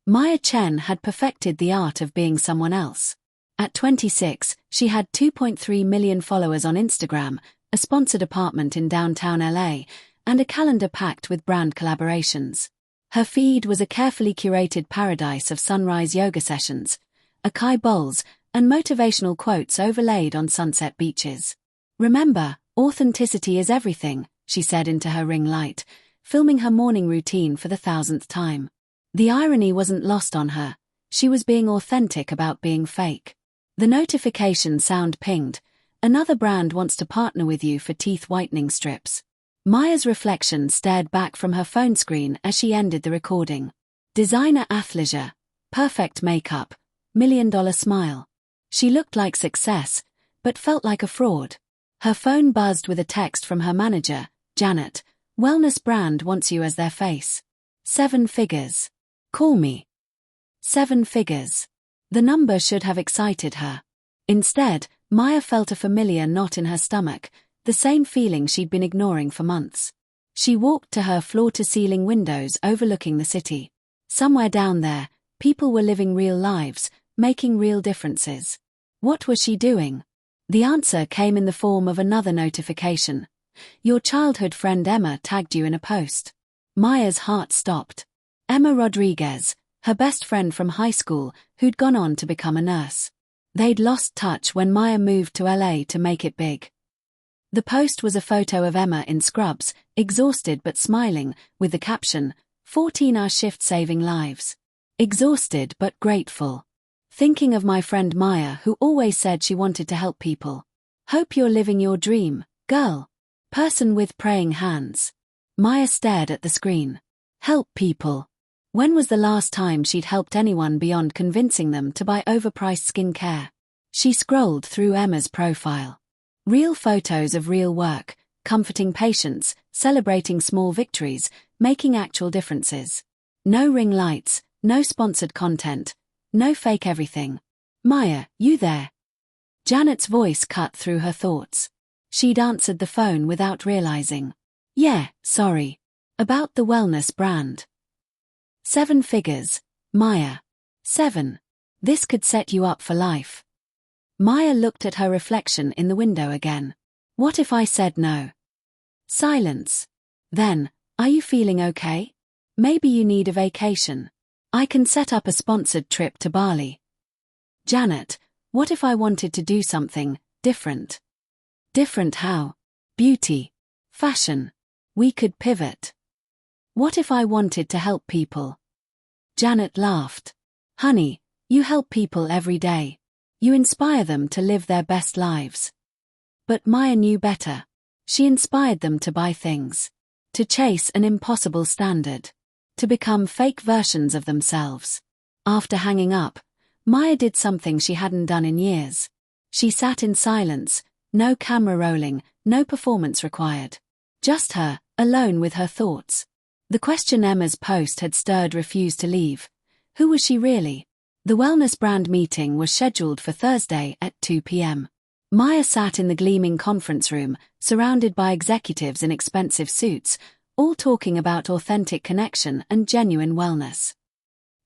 Maya Chen had perfected the art of being someone else. At 26, she had 2.3 million followers on Instagram, a sponsored apartment in downtown LA, and a calendar packed with brand collaborations. Her feed was a carefully curated paradise of sunrise yoga sessions, acai bowls, and motivational quotes overlaid on sunset beaches. "Remember, authenticity is everything," she said into her ring light, filming her morning routine for the 1000th time. The irony wasn't lost on her. She was being authentic about being fake. The notification sound pinged. "Another brand wants to partner with you for teeth whitening strips." Maya's reflection stared back from her phone screen as she ended the recording. Designer athleisure, perfect makeup, $1 million smile. She looked like success, but felt like a fraud. Her phone buzzed with a text from her manager, Janet. "Wellness brand wants you as their face. 7 figures. Call me." 7 figures. The number should have excited her. Instead, Maya felt a familiar knot in her stomach, the same feeling she'd been ignoring for months. She walked to her floor-to-ceiling windows overlooking the city. Somewhere down there, people were living real lives, making real differences. What was she doing? The answer came in the form of another notification. "Your childhood friend Emma tagged you in a post." Maya's heart stopped. Emma Rodriguez, her best friend from high school, who'd gone on to become a nurse. They'd lost touch when Maya moved to LA to make it big. The post was a photo of Emma in scrubs, exhausted but smiling, with the caption, 14-hour shift saving lives. Exhausted but grateful. Thinking of my friend Maya who always said she wanted to help people. Hope you're living your dream, girl. Person with praying hands. Maya stared at the screen. Help people. When was the last time she'd helped anyone beyond convincing them to buy overpriced skincare? She scrolled through Emma's profile. Real photos of real work, comforting patients, celebrating small victories, making actual differences. No ring lights, no sponsored content, no fake everything. "Maya, you there?" Janet's voice cut through her thoughts. She'd answered the phone without realizing. "Yeah, sorry. About the wellness brand." 7 figures, Maya. 7. This could set you up for life. Maya looked at her reflection in the window again. What if I said no? Silence. Then, "Are you feeling okay? Maybe you need a vacation. I can set up a sponsored trip to Bali." Janet, "What if I wanted to do something different?" Different how? Beauty. Fashion. We could pivot. What if I wanted to help people? Janet laughed. "Honey, you help people every day. You inspire them to live their best lives." But Maya knew better. She inspired them to buy things. To chase an impossible standard. To become fake versions of themselves. After hanging up, Maya did something she hadn't done in years. She sat in silence, no camera rolling, no performance required. Just her, alone with her thoughts. The question Emma's post had stirred refused to leave. Who was she really? The wellness brand meeting was scheduled for Thursday at 2 p.m. Maya sat in the gleaming conference room, surrounded by executives in expensive suits, all talking about authentic connection and genuine wellness.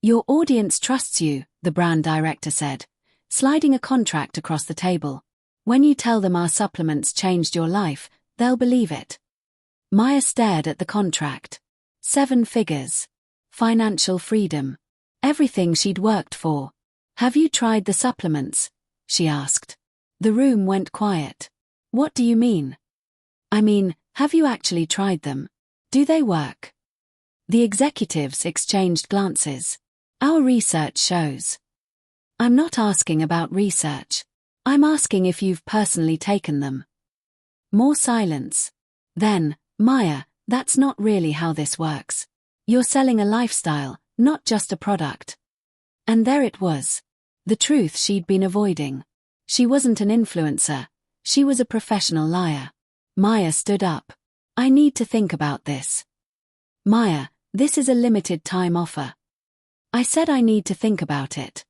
"Your audience trusts you," the brand director said, sliding a contract across the table. "When you tell them our supplements changed your life, they'll believe it." Maya stared at the contract. 7 figures. Financial freedom. Everything she'd worked for. "Have you tried the supplements?" she asked. The room went quiet. "What do you mean?" "I mean, have you actually tried them? Do they work?" The executives exchanged glances. "Our research shows." "I'm not asking about research. I'm asking if you've personally taken them." More silence. Then, "Maya, that's not really how this works. You're selling a lifestyle, not just a product." And there it was. The truth she'd been avoiding. She wasn't an influencer. She was a professional liar. Maya stood up. "I need to think about this." "Maya, this is a limited time offer." "I said I need to think about it."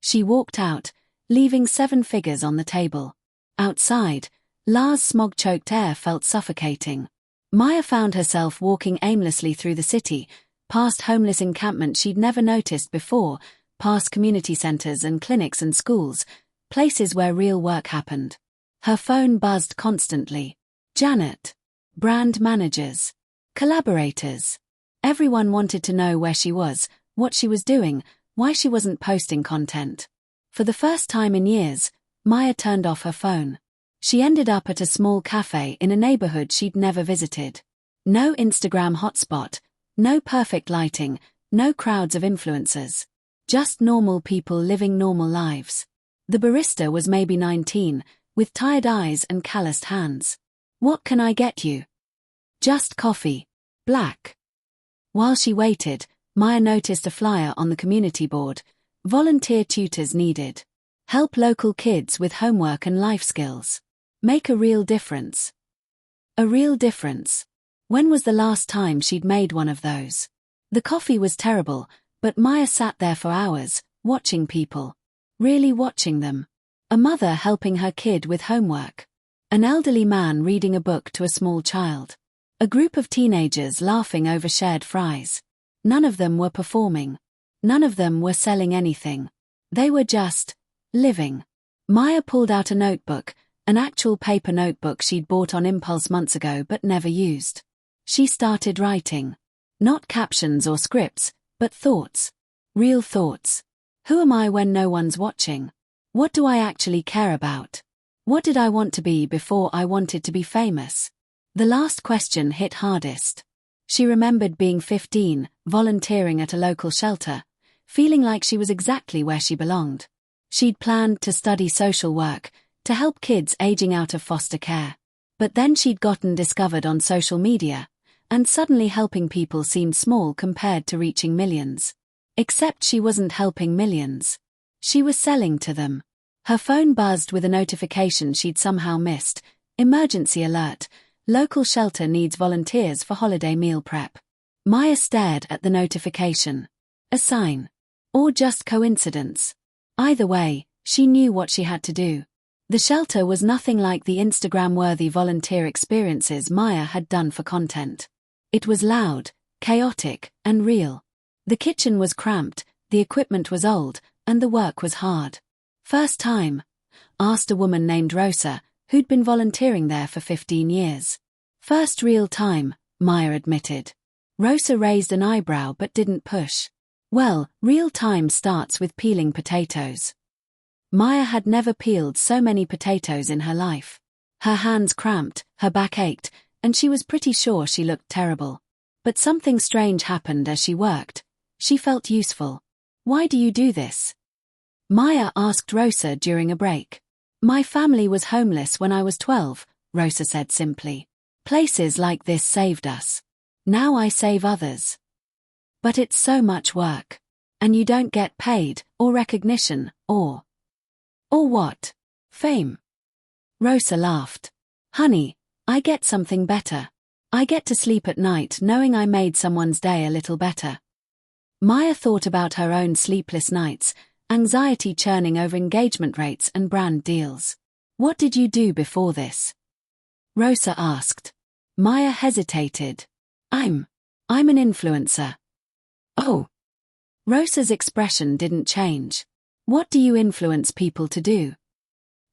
She walked out, leaving 7 figures on the table. Outside, Lars' smog-choked air felt suffocating. Maya found herself walking aimlessly through the city, past homeless encampments she'd never noticed before, past community centers and clinics and schools, places where real work happened. Her phone buzzed constantly. Janet. Brand managers. Collaborators. Everyone wanted to know where she was, what she was doing, why she wasn't posting content. For the first time in years, Maya turned off her phone. She ended up at a small cafe in a neighborhood she'd never visited. No Instagram hotspot, no perfect lighting, no crowds of influencers. Just normal people living normal lives. The barista was maybe 19, with tired eyes and calloused hands. "What can I get you?" "Just coffee. Black." While she waited, Maya noticed a flyer on the community board. Volunteer tutors needed. Help local kids with homework and life skills. Make a real difference. A real difference. When was the last time she'd made one of those? The coffee was terrible, but Maya sat there for hours, watching people. Really watching them. A mother helping her kid with homework. An elderly man reading a book to a small child. A group of teenagers laughing over shared fries. None of them were performing. None of them were selling anything. They were just living. Maya pulled out a notebook, an actual paper notebook she'd bought on impulse months ago but never used. She started writing. Not captions or scripts, but thoughts. Real thoughts. Who am I when no one's watching? What do I actually care about? What did I want to be before I wanted to be famous? The last question hit hardest. She remembered being 15, volunteering at a local shelter, feeling like she was exactly where she belonged. She'd planned to study social work, to help kids aging out of foster care. But then she'd gotten discovered on social media, and suddenly helping people seemed small compared to reaching millions. Except she wasn't helping millions. She was selling to them. Her phone buzzed with a notification she'd somehow missed. Emergency alert. Local shelter needs volunteers for holiday meal prep. Maya stared at the notification. A sign. Or just coincidence. Either way, she knew what she had to do. The shelter was nothing like the Instagram-worthy volunteer experiences Maya had done for content. It was loud, chaotic, and real. The kitchen was cramped, the equipment was old, and the work was hard. "First time?" asked a woman named Rosa, who'd been volunteering there for 15 years. "First real time," Maya admitted. Rosa raised an eyebrow but didn't push. "Well, real time starts with peeling potatoes." Maya had never peeled so many potatoes in her life. Her hands cramped, her back ached, and she was pretty sure she looked terrible. But something strange happened as she worked. She felt useful. "Why do you do this?" Maya asked Rosa during a break. "My family was homeless when I was 12, Rosa said simply. "Places like this saved us. Now I save others." "But it's so much work. And you don't get paid, or recognition, or what? Fame?" Rosa laughed. "Honey, I get something better. I get to sleep at night knowing I made someone's day a little better." Maya thought about her own sleepless nights, anxiety churning over engagement rates and brand deals. "What did you do before this?" Rosa asked. Maya hesitated. I'm an influencer." "Oh." Rosa's expression didn't change. "What do you influence people to do?"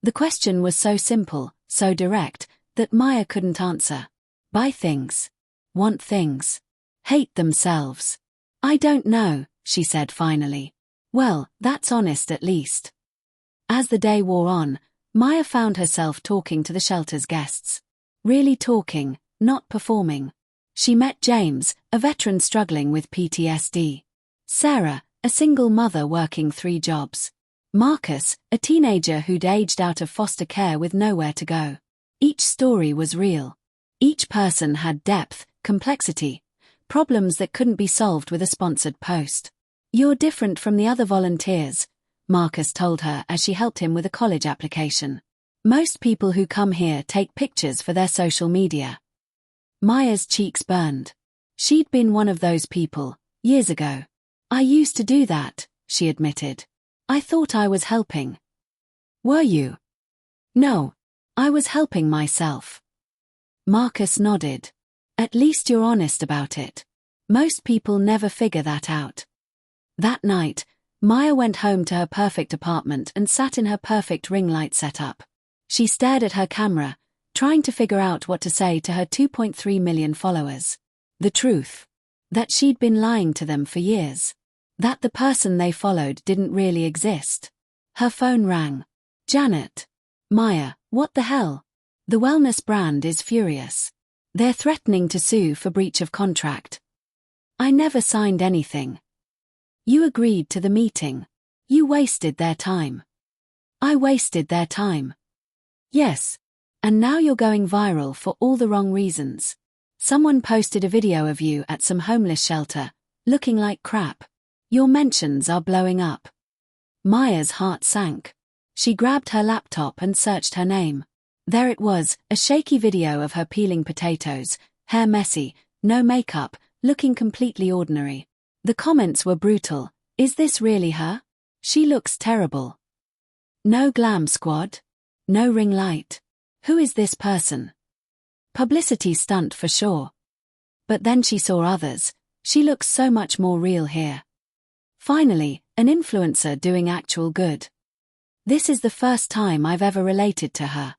The question was so simple, so direct, that Maya couldn't answer. Buy things. Want things. Hate themselves. "I don't know," she said finally. "Well, that's honest at least." As the day wore on, Maya found herself talking to the shelter's guests. Really talking, not performing. She met James, a veteran struggling with PTSD. Sarah, a single mother working 3 jobs. Marcus, a teenager who'd aged out of foster care with nowhere to go. Each story was real. Each person had depth, complexity, problems that couldn't be solved with a sponsored post. "You're different from the other volunteers," Marcus told her as she helped him with a college application. "Most people who come here take pictures for their social media." Maya's cheeks burned. She'd been one of those people, years ago. "I used to do that," she admitted. "I thought I was helping." "Were you?" "No. I was helping myself." Marcus nodded. "At least you're honest about it." Most people never figure that out. That night, Maya went home to her perfect apartment and sat in her perfect ring light setup. She stared at her camera, trying to figure out what to say to her 2.3 million followers. The truth. That she'd been lying to them for years. That the person they followed didn't really exist. Her phone rang. Janet. Maya, what the hell? The wellness brand is furious. They're threatening to sue for breach of contract. I never signed anything. You agreed to the meeting. You wasted their time. I wasted their time. Yes. And now you're going viral for all the wrong reasons. Someone posted a video of you at some homeless shelter, looking like crap. Your mentions are blowing up. Maya's heart sank. She grabbed her laptop and searched her name. There it was, a shaky video of her peeling potatoes, hair messy, no makeup, looking completely ordinary. The comments were brutal. Is this really her? She looks terrible. No glam squad? No ring light? Who is this person? Publicity stunt for sure. But then she saw others. She looks so much more real here. Finally, an influencer doing actual good. This is the first time I've ever related to her.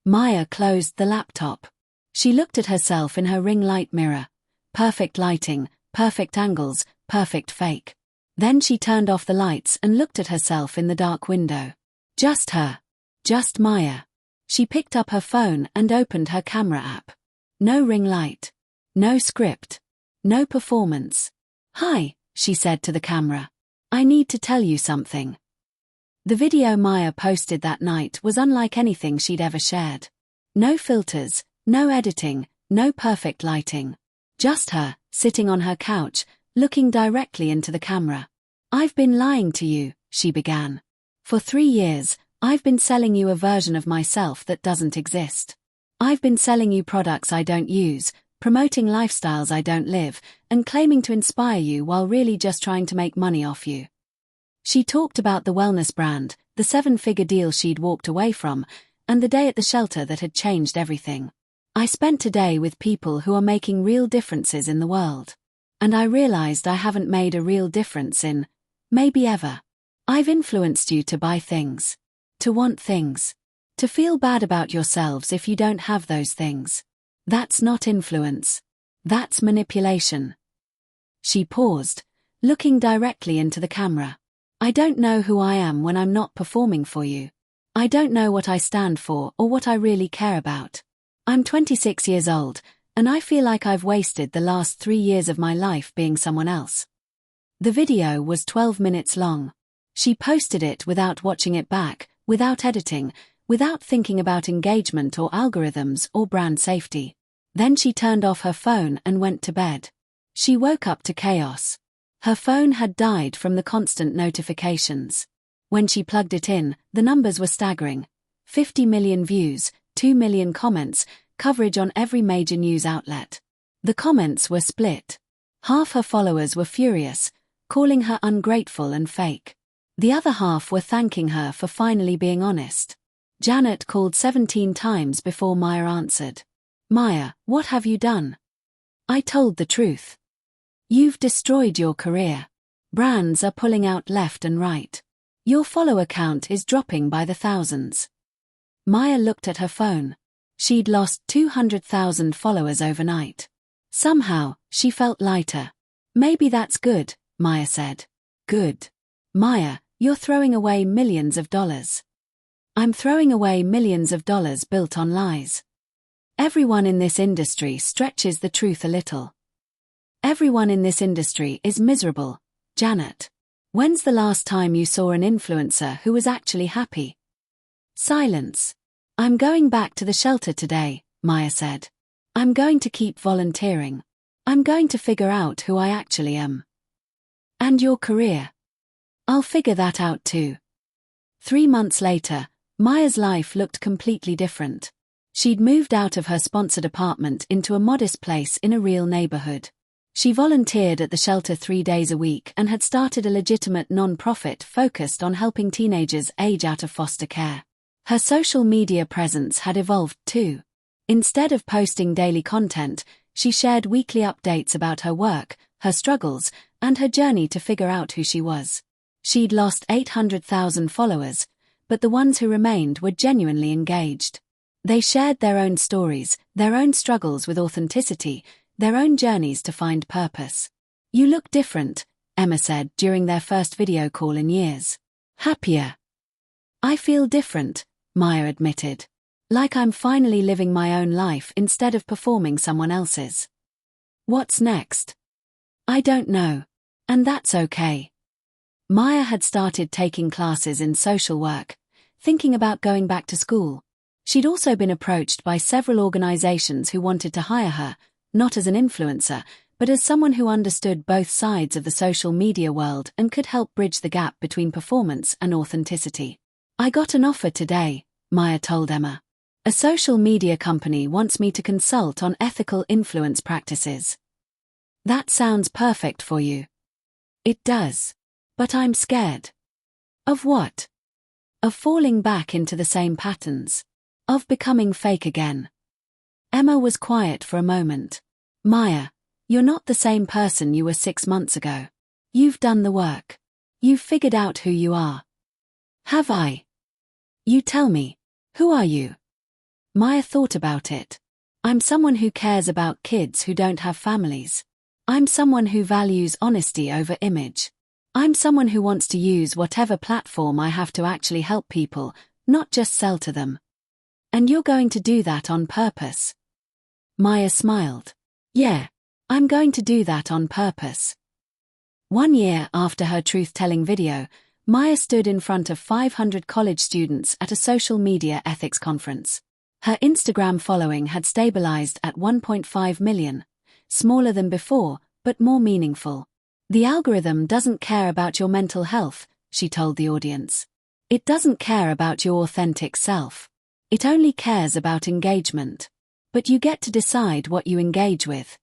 Maya closed the laptop. She looked at herself in her ring light mirror. Perfect lighting, perfect angles, perfect fake. Then she turned off the lights and looked at herself in the dark window. Just her. Just Maya. She picked up her phone and opened her camera app. No ring light. No script. No performance. Hi, she said to the camera. I need to tell you something. The video Maya posted that night was unlike anything she'd ever shared. No filters, no editing, no perfect lighting. Just her, sitting on her couch, looking directly into the camera. I've been lying to you, she began. For 3 years, I've been selling you a version of myself that doesn't exist. I've been selling you products I don't use, promoting lifestyles I don't live, and claiming to inspire you while really just trying to make money off you. She talked about the wellness brand, the 7-figure deal she'd walked away from, and the day at the shelter that had changed everything. I spent today with people who are making real differences in the world. And I realized I haven't made a real difference in, maybe ever. I've influenced you to buy things. To want things. To feel bad about yourselves if you don't have those things. That's not influence. That's manipulation. She paused, looking directly into the camera. I don't know who I am when I'm not performing for you. I don't know what I stand for or what I really care about. I'm 26 years old, and I feel like I've wasted the last 3 years of my life being someone else. The video was 12 minutes long. She posted it without watching it back, without editing, without thinking about engagement or algorithms or brand safety. Then she turned off her phone and went to bed. She woke up to chaos. Her phone had died from the constant notifications. When she plugged it in, the numbers were staggering. 50 million views, 2 million comments, coverage on every major news outlet. The comments were split. Half her followers were furious, calling her ungrateful and fake. The other half were thanking her for finally being honest. Janet called 17 times before Maya answered. Maya, what have you done? I told the truth. You've destroyed your career. Brands are pulling out left and right. Your follower count is dropping by the thousands. Maya looked at her phone. She'd lost 200,000 followers overnight. Somehow, she felt lighter. Maybe that's good, Maya said. Good. Maya, you're throwing away millions of dollars. I'm throwing away millions of dollars built on lies. Everyone in this industry stretches the truth a little. Everyone in this industry is miserable, Janet. When's the last time you saw an influencer who was actually happy? Silence. I'm going back to the shelter today, Maya said. I'm going to keep volunteering. I'm going to figure out who I actually am. And your career? I'll figure that out too. 3 months later, Maya's life looked completely different. She'd moved out of her sponsored apartment into a modest place in a real neighborhood. She volunteered at the shelter 3 days a week and had started a legitimate non-profit focused on helping teenagers age out of foster care. Her social media presence had evolved too. Instead of posting daily content, She shared weekly updates about her work, her struggles, and her journey to figure out who she was. She'd lost 800,000 followers, but the ones who remained were genuinely engaged. They shared their own stories, their own struggles with authenticity, their own journeys to find purpose. "You look different," Emma said during their first video call in years. "Happier." "I feel different," Maya admitted. "Like I'm finally living my own life instead of performing someone else's." "What's next?" "I don't know. And that's okay." Maya had started taking classes in social work, thinking about going back to school. She'd also been approached by several organizations who wanted to hire her, not as an influencer, but as someone who understood both sides of the social media world and could help bridge the gap between performance and authenticity. "I got an offer today," Maya told Emma. "A social media company wants me to consult on ethical influence practices." "That sounds perfect for you." "It does. But I'm scared." "Of what?" "Of falling back into the same patterns. Of becoming fake again." Emma was quiet for a moment. "Maya, you're not the same person you were 6 months ago. You've done the work. You've figured out who you are." "Have I?" "You tell me. Who are you?" Maya thought about it. "I'm someone who cares about kids who don't have families. I'm someone who values honesty over image. I'm someone who wants to use whatever platform I have to actually help people, not just sell to them." "And you're going to do that on purpose?" Maya smiled. "Yeah, I'm going to do that on purpose." 1 year after her truth-telling video, Maya stood in front of 500 college students at a social media ethics conference. Her Instagram following had stabilized at 1.5 million, smaller than before, but more meaningful. "The algorithm doesn't care about your mental health," she told the audience. "It doesn't care about your authentic self. It only cares about engagement. But you get to decide what you engage with."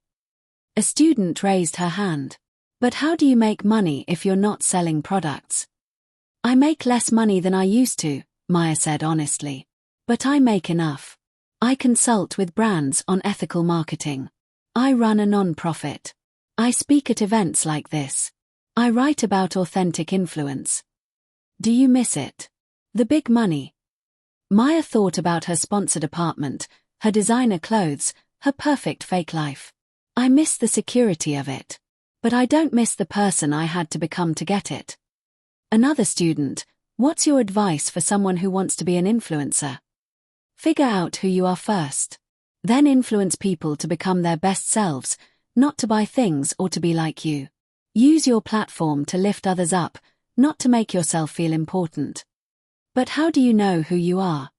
A student raised her hand. "But how do you make money if you're not selling products?" "I make less money than I used to," Maya said honestly. "But I make enough. I consult with brands on ethical marketing. I run a non-profit. I speak at events like this. I write about authentic influence." "Do you miss it? The big money?" Maya thought about her sponsored apartment, her designer clothes, her perfect fake life. "I miss the security of it. But I don't miss the person I had to become to get it." Another student: "What's your advice for someone who wants to be an influencer?" "Figure out who you are first. Then influence people to become their best selves, not to buy things or to be like you. Use your platform to lift others up, not to make yourself feel important." "But how do you know who you are?"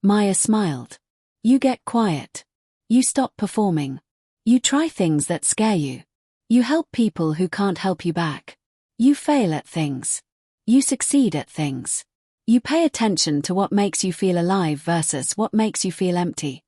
Maya smiled. "You get quiet. You stop performing. You try things that scare you. You help people who can't help you back. You fail at things. You succeed at things. You pay attention to what makes you feel alive versus what makes you feel empty."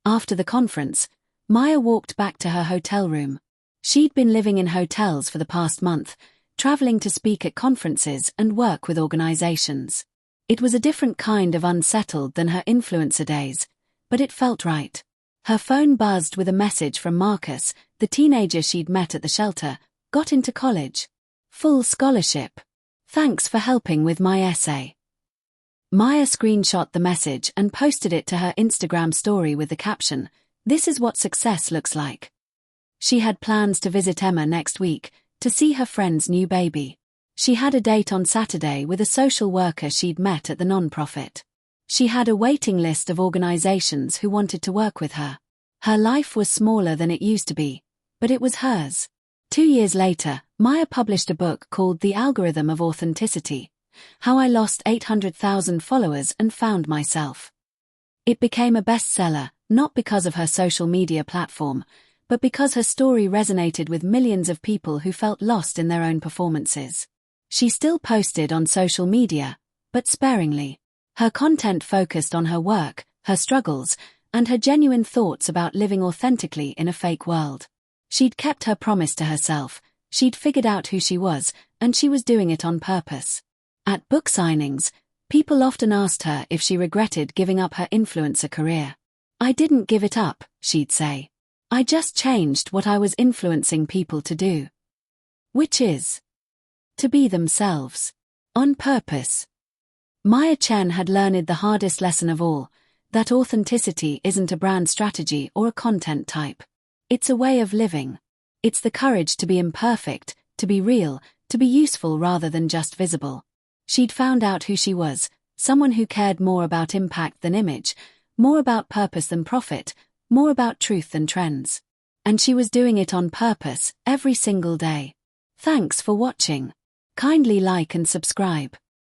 After the conference, Maya walked back to her hotel room. She'd been living in hotels for the past month, traveling to speak at conferences and work with organizations. It was a different kind of unsettled than her influencer days, but it felt right. Her phone buzzed with a message from Marcus, the teenager she'd met at the shelter. "Got into college. Full scholarship. Thanks for helping with my essay." Maya screenshot the message and posted it to her Instagram story with the caption, "This is what success looks like." She had plans to visit Emma next week, to see her friend's new baby. She had a date on Saturday with a social worker she'd met at the non-profit. She had a waiting list of organizations who wanted to work with her. Her life was smaller than it used to be, but it was hers. 2 years later, Maya published a book called The Algorithm of Authenticity: How I Lost 800,000 Followers and Found Myself. It became a bestseller, not because of her social media platform, but because her story resonated with millions of people who felt lost in their own performances. She still posted on social media, but sparingly. Her content focused on her work, her struggles, and her genuine thoughts about living authentically in a fake world. She'd kept her promise to herself, she'd figured out who she was, and she was doing it on purpose. At book signings, people often asked her if she regretted giving up her influencer career. "I didn't give it up," she'd say. I just changed what I was influencing people to do. Which is to be themselves. On purpose. Maya Chen had learned the hardest lesson of all, that authenticity isn't a brand strategy or a content type. It's a way of living. It's the courage to be imperfect, to be real, to be useful rather than just visible. She'd found out who she was, someone who cared more about impact than image, more about purpose than profit, more about truth than trends. And she was doing it on purpose, every single day. Thanks for watching. Kindly like and subscribe.